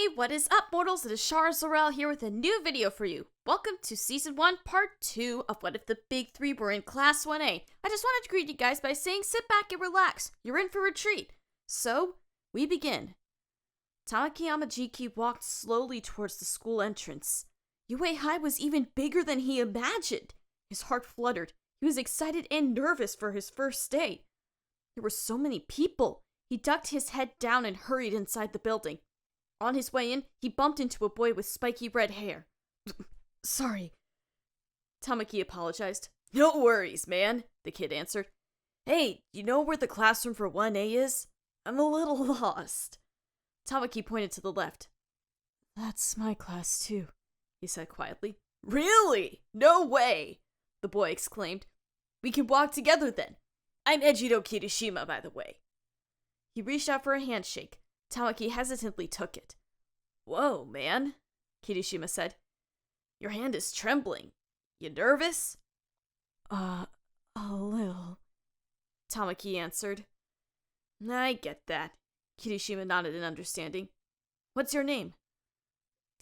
Hey, what is up, mortals? It is zor-el here with a new video for you. Welcome to Season 1, Part 2 of What If the Big Three Were in Class 1A. I just wanted to greet you guys by saying sit back and relax. You're in for a treat. So, we begin. Tamaki Yamajiki walked slowly towards the school entrance. Yue Hai was even bigger than he imagined. His heart fluttered. He was excited and nervous for his first day. There were so many people. He ducked his head down and hurried inside the building. On his way in, he bumped into a boy with spiky red hair. Sorry. Tamaki apologized. No worries, man, the kid answered. Hey, you know where the classroom for 1A is? I'm a little lost. Tamaki pointed to the left. That's my class too, he said quietly. Really? No way, the boy exclaimed. We can walk together then. I'm Ejiro Kirishima, by the way. He reached out for a handshake. Tamaki hesitantly took it. Whoa, man, Kirishima said. Your hand is trembling. You nervous? A little, Tamaki answered. I get that, Kirishima nodded in understanding. What's your name?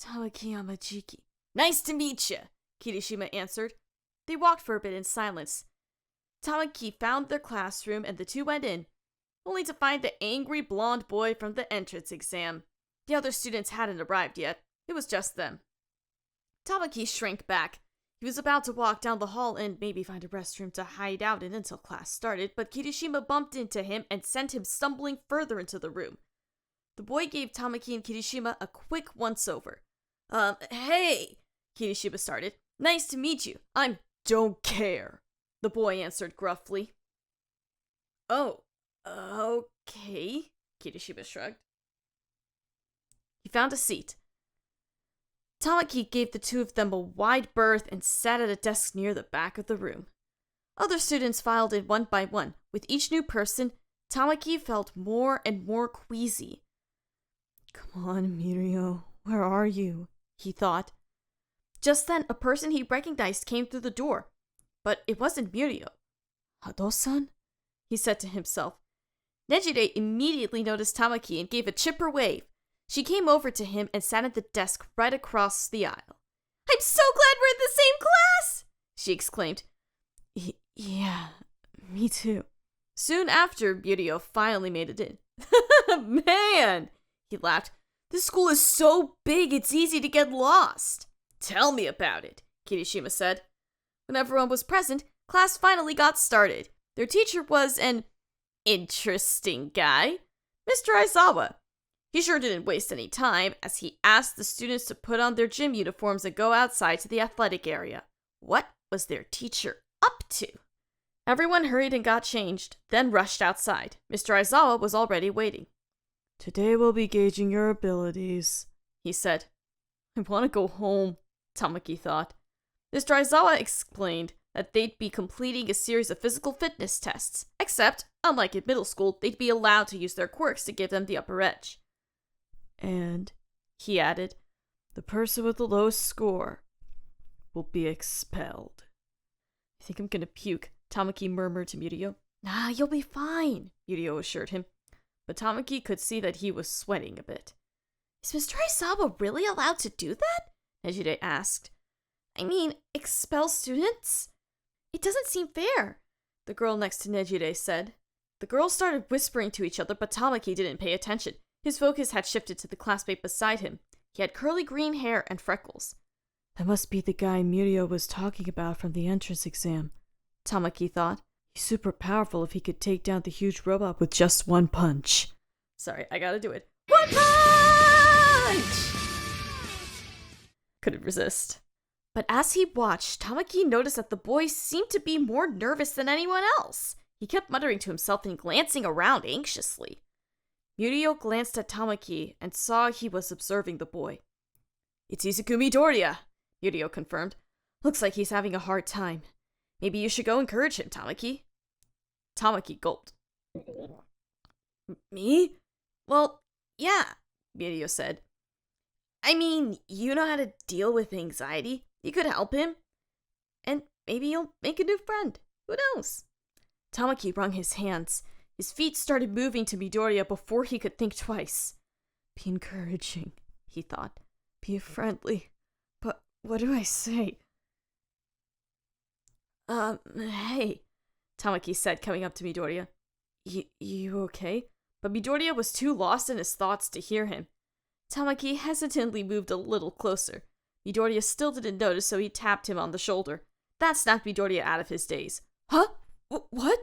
Tamaki Yamajiki. Nice to meet you, Kirishima answered. They walked for a bit in silence. Tamaki found their classroom and the two went in, only to find the angry blonde boy from the entrance exam. The other students hadn't arrived yet. It was just them. Tamaki shrank back. He was about to walk down the hall and maybe find a restroom to hide out in until class started, but Kirishima bumped into him and sent him stumbling further into the room. The boy gave Tamaki and Kirishima a quick once-over. Hey, Kirishima started. Nice to meet you. I'm don't care, the boy answered gruffly. Oh. Okay, Kirishima shrugged. He found a seat. Tamaki gave the two of them a wide berth and sat at a desk near the back of the room. Other students filed in one by one. With each new person, Tamaki felt more and more queasy. Come on, Mirio, where are you? He thought. Just then, a person he recognized came through the door. But it wasn't Mirio. Hado-san? He said to himself. Nejire immediately noticed Tamaki and gave a chipper wave. She came over to him and sat at the desk right across the aisle. I'm so glad we're in the same class! She exclaimed. Yeah, me too. Soon after, Mirio finally made it in. Man, he laughed. This school is so big it's easy to get lost. Tell me about it, Kirishima said. When everyone was present, class finally got started. Their teacher was an interesting guy, Mr. Aizawa. He sure didn't waste any time, as he asked the students to put on their gym uniforms and go outside to the athletic area. What was their teacher up to? Everyone hurried and got changed, then rushed outside. Mr. Aizawa was already waiting. Today we'll be gauging your abilities, he said. I want to go home, Tamaki thought. Mr. Aizawa explained that they'd be completing a series of physical fitness tests, except, unlike in middle school, they'd be allowed to use their quirks to give them the upper edge. And, he added, the person with the lowest score will be expelled. I think I'm gonna puke, Tamaki murmured to Mirio. Nah, you'll be fine, Mirio assured him. But Tamaki could see that he was sweating a bit. Is Mr. Aizawa really allowed to do that? Nejire asked. I mean, expel students? It doesn't seem fair, the girl next to Nejire said. The girls started whispering to each other, but Tamaki didn't pay attention. His focus had shifted to the classmate beside him. He had curly green hair and freckles. That must be the guy Mirio was talking about from the entrance exam, Tamaki thought. He's super powerful if he could take down the huge robot with just one punch. Sorry, I gotta do it. One punch! Couldn't resist. But as he watched, Tamaki noticed that the boy seemed to be more nervous than anyone else. He kept muttering to himself and glancing around anxiously. Mirio glanced at Tamaki and saw he was observing the boy. It's Izuku Midoriya, Mirio confirmed. Looks like he's having a hard time. Maybe you should go encourage him, Tamaki. Tamaki gulped. Me? Well, yeah, Mirio said. I mean, you know how to deal with anxiety. You could help him. And maybe you'll make a new friend. Who knows? Tamaki wrung his hands. His feet started moving to Midoriya before he could think twice. Be encouraging, he thought. Be friendly. But what do I say? Hey, Tamaki said, coming up to Midoriya. You okay? But Midoriya was too lost in his thoughts to hear him. Tamaki hesitantly moved a little closer. Midoriya still didn't notice, so he tapped him on the shoulder. That snapped Midoriya out of his daze. Huh? What?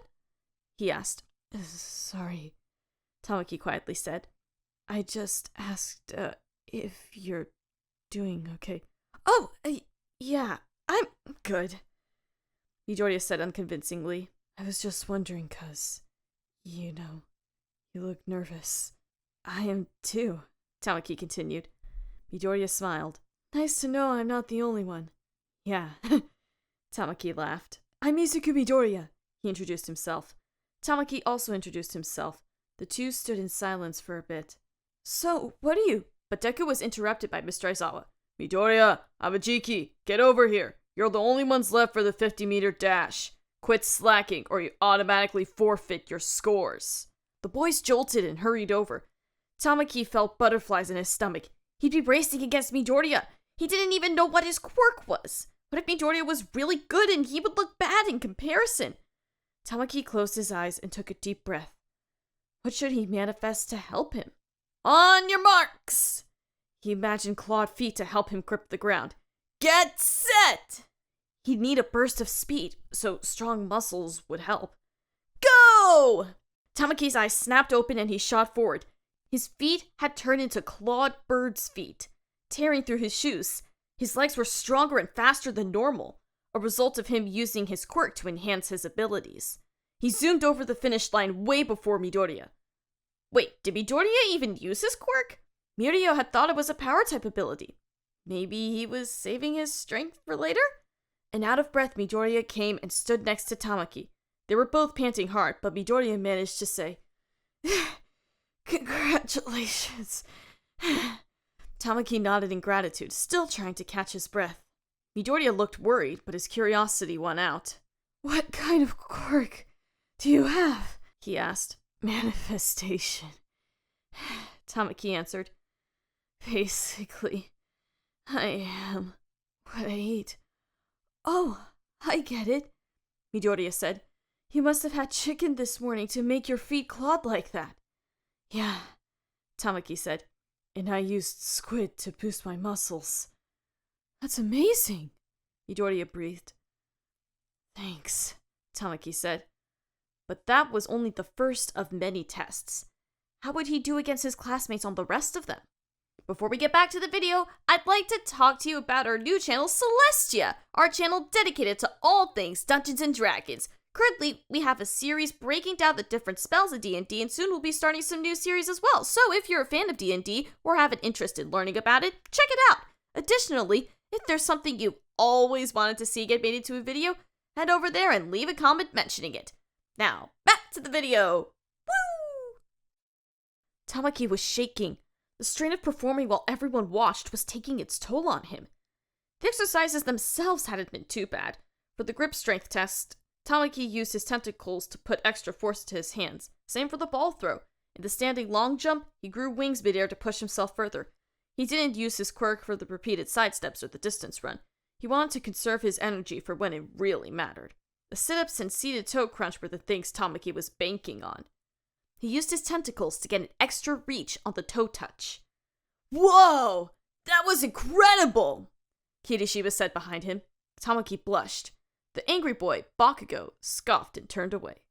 He asked. Sorry, Tamaki quietly said. I just asked, if you're doing okay. Oh, yeah, I'm good, Midoriya said unconvincingly. I was just wondering, you look nervous. I am too, Tamaki continued. Midoriya smiled. Nice to know I'm not the only one. Yeah, Tamaki laughed. I'm Izuku Midoriya, he introduced himself. Tamaki also introduced himself. The two stood in silence for a bit. So, what are you? But Deku was interrupted by Mr. Aizawa. Midoriya, Abajiki, get over here. You're the only ones left for the 50-meter dash. Quit slacking, or you automatically forfeit your scores. The boys jolted and hurried over. Tamaki felt butterflies in his stomach. He'd be racing against Midoriya. He didn't even know what his quirk was. What if Midoriya was really good and he would look bad in comparison? Tamaki closed his eyes and took a deep breath. What should he manifest to help him? On your marks! He imagined clawed feet to help him grip the ground. Get set! He'd need a burst of speed, so strong muscles would help. Go! Tamaki's eyes snapped open and he shot forward. His feet had turned into clawed bird's feet, tearing through his shoes. His legs were stronger and faster than normal, a result of him using his quirk to enhance his abilities. He zoomed over the finish line way before Midoriya. Wait, did Midoriya even use his quirk? Midoriya had thought it was a power-type ability. Maybe he was saving his strength for later? And out of breath, Midoriya came and stood next to Tamaki. They were both panting hard, but Midoriya managed to say, Congratulations. Tamaki nodded in gratitude, still trying to catch his breath. Midoriya looked worried, but his curiosity won out. What kind of quirk do you have? He asked. Manifestation, Tamaki answered. Basically, I am what I eat. Oh, I get it, Midoriya said. You must have had chicken this morning to make your feet clawed like that. Yeah, Tamaki said, and I used squid to boost my muscles. That's amazing, Midoriya breathed. Thanks, Tamaki said. But that was only the first of many tests. How would he do against his classmates on the rest of them? Before we get back to the video, I'd like to talk to you about our new channel, Celestia, our channel dedicated to all things Dungeons & Dragons. Currently, we have a series breaking down the different spells of D&D, and soon we'll be starting some new series as well. So if you're a fan of D&D or have an interest in learning about it, check it out. Additionally, if there's something you always wanted to see get made into a video, head over there and leave a comment mentioning it. Now, back to the video! Woo! Tamaki was shaking. The strain of performing while everyone watched was taking its toll on him. The exercises themselves hadn't been too bad. For the grip strength test, Tamaki used his tentacles to put extra force to his hands. Same for the ball throw. In the standing long jump, he grew wings midair to push himself further. He didn't use his quirk for the repeated sidesteps or the distance run. He wanted to conserve his energy for when it really mattered. The sit-ups and seated toe crunch were the things Tamaki was banking on. He used his tentacles to get an extra reach on the toe touch. Whoa! That was incredible! Kirishiba said behind him. Tamaki blushed. The angry boy, Bakugo, scoffed and turned away.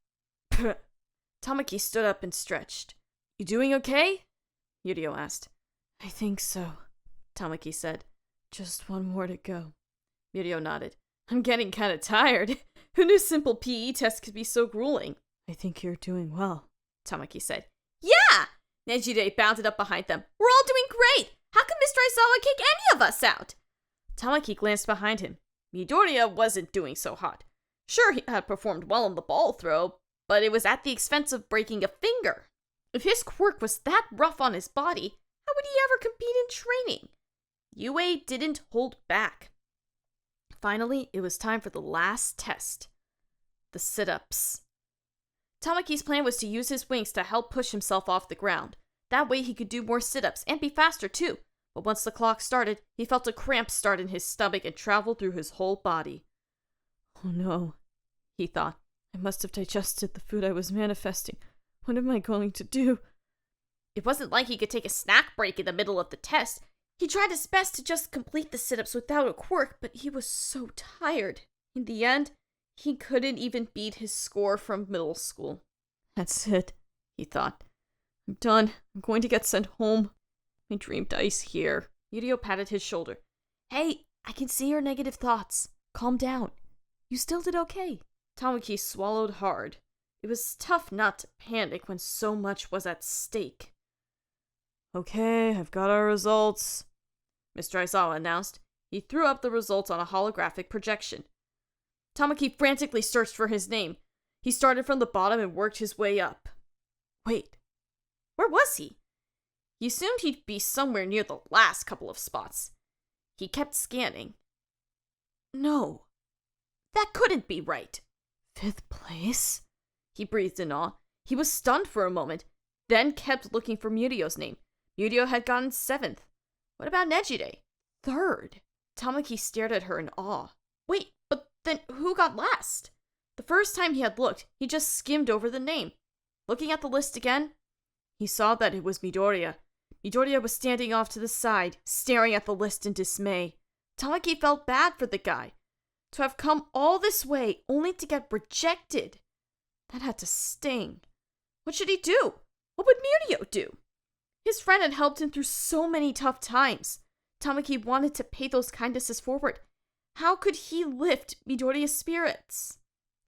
Tamaki stood up and stretched. You doing okay? Yurio asked. I think so, Tamaki said. Just one more to go. Yurio nodded. I'm getting kinda tired. Who knew simple PE tests could be so grueling? I think you're doing well, Tamaki said. Yeah! Nejire bounded up behind them. We're all doing great! How can Mr. Aizawa kick any of us out? Tamaki glanced behind him. Midoriya wasn't doing so hot. Sure, he had performed well on the ball throw, but it was at the expense of breaking a finger. If his quirk was that rough on his body, how would he ever compete in training? Yue didn't hold back. Finally, it was time for the last test. The sit-ups. Tamaki's plan was to use his wings to help push himself off the ground. That way he could do more sit-ups and be faster too. But once the clock started, he felt a cramp start in his stomach and travel through his whole body. Oh no, he thought. I must have digested the food I was manifesting. What am I going to do? It wasn't like he could take a snack break in the middle of the test. He tried his best to just complete the sit-ups without a quirk, but he was so tired. In the end, he couldn't even beat his score from middle school. That's it, he thought. I'm done. I'm going to get sent home. My dream dies here. Yurio patted his shoulder. Hey, I can see your negative thoughts. Calm down. You still did okay. Tamaki swallowed hard. It was tough not to panic when so much was at stake. Okay, I've got our results, Mr. Aizawa announced. He threw up the results on a holographic projection. Tamaki frantically searched for his name. He started from the bottom and worked his way up. Wait, where was he? He assumed he'd be somewhere near the last couple of spots. He kept scanning. No, that couldn't be right. 5th place? He breathed in awe. He was stunned for a moment, then kept looking for Murio's name. Murio had gotten 7th. What about Nejire? 3rd. Tamaki stared at her in awe. Wait, but then who got last? The first time he had looked, he just skimmed over the name. Looking at the list again, he saw that it was Midoriya. Midoriya was standing off to the side, staring at the list in dismay. Tamaki felt bad for the guy. To have come all this way only to get rejected. That had to sting. What should he do? What would Murio do? His friend had helped him through so many tough times. Tamaki wanted to pay those kindnesses forward. How could he lift Midoriya's spirits?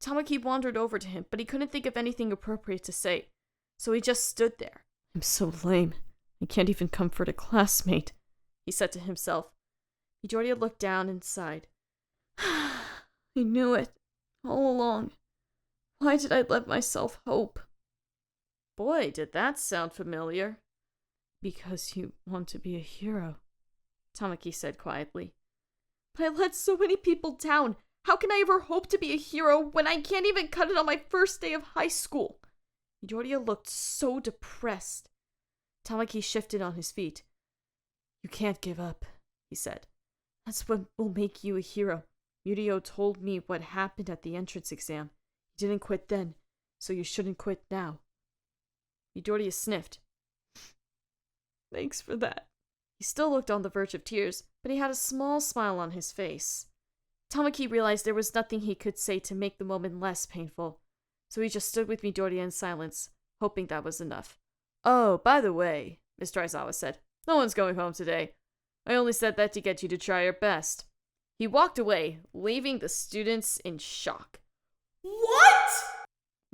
Tamaki wandered over to him, but he couldn't think of anything appropriate to say. So he just stood there. I'm so lame. I can't even comfort a classmate, he said to himself. Midoriya looked down and sighed. I knew it, all along. Why did I let myself hope? Boy, did that sound familiar. Because you want to be a hero, Tamaki said quietly. But I let so many people down. How can I ever hope to be a hero when I can't even cut it on my first day of high school? Midoriya looked so depressed. Tamaki shifted on his feet. You can't give up, he said. That's what will make you a hero. Murio told me what happened at the entrance exam. You didn't quit then, so you shouldn't quit now. Midoriya sniffed. Thanks for that. He still looked on the verge of tears, but he had a small smile on his face. Tamaki realized there was nothing he could say to make the moment less painful, so he just stood with Midoriya in silence, hoping that was enough. Oh, by the way, Mr. Aizawa said, no one's going home today. I only said that to get you to try your best. He walked away, leaving the students in shock. What?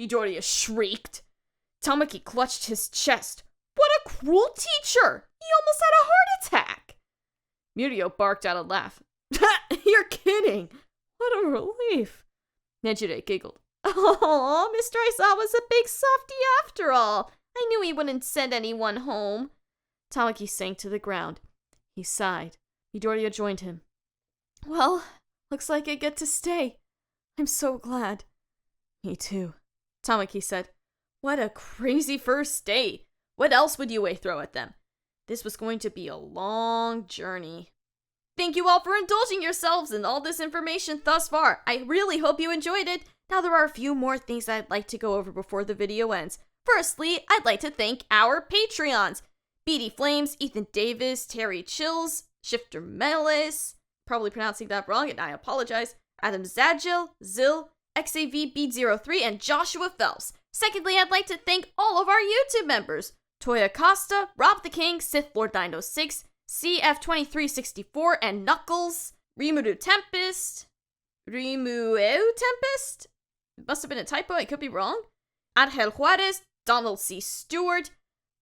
Midoriya shrieked. Tamaki clutched his chest. What a cruel teacher! He almost had a heart attack! Murio barked out a laugh. You're kidding! What a relief! Nejire giggled. Oh, Mr. Aizawa's a big softy after all. I knew he wouldn't send anyone home. Tamaki sank to the ground. He sighed. Midoriya joined him. Well, looks like I get to stay. I'm so glad. Me too, Tamaki said. What a crazy first day. What else would Yue throw at them? This was going to be a long journey. Thank you all for indulging yourselves in all this information thus far. I really hope you enjoyed it. Now there are a few more things I'd like to go over before the video ends. Firstly, I'd like to thank our Patreons. BD Flames, Ethan Davis, Terry Chills, Shifter Melis, probably pronouncing that wrong and I apologize, Adam Zadgil, Zil, XAVB03, and Joshua Phelps. Secondly, I'd like to thank all of our YouTube members. Toya Costa, Rob the King, Sith Lord 906, CF2364, and Knuckles, Rimuru Tempest? It must have been a typo, I could be wrong. Angel Juarez, Donald C. Stewart,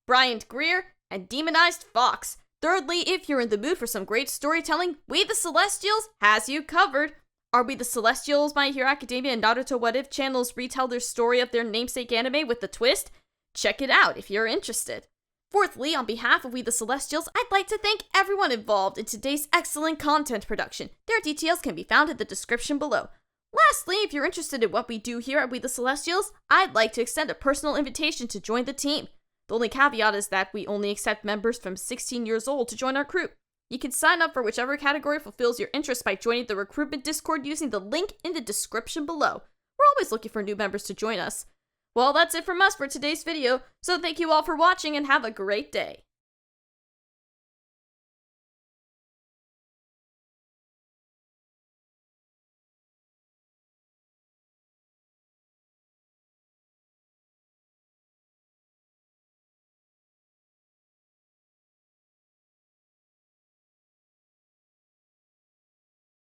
Bryant Greer, and Demonized Fox. Thirdly, if you're in the mood for some great storytelling, We the Celestials has you covered. Are We the Celestials, My Hero Academia, and Naruto What If channels retell their story of their namesake anime with a twist? Check it out if you're interested. Fourthly, on behalf of We the Celestials, I'd like to thank everyone involved in today's excellent content production. Their details can be found in the description below. Lastly, if you're interested in what we do here at We the Celestials, I'd like to extend a personal invitation to join the team. The only caveat is that we only accept members from 16 years old to join our crew. You can sign up for whichever category fulfills your interest by joining the recruitment Discord using the link in the description below. We're always looking for new members to join us. Well, that's it from us for today's video, so thank you all for watching and have a great day.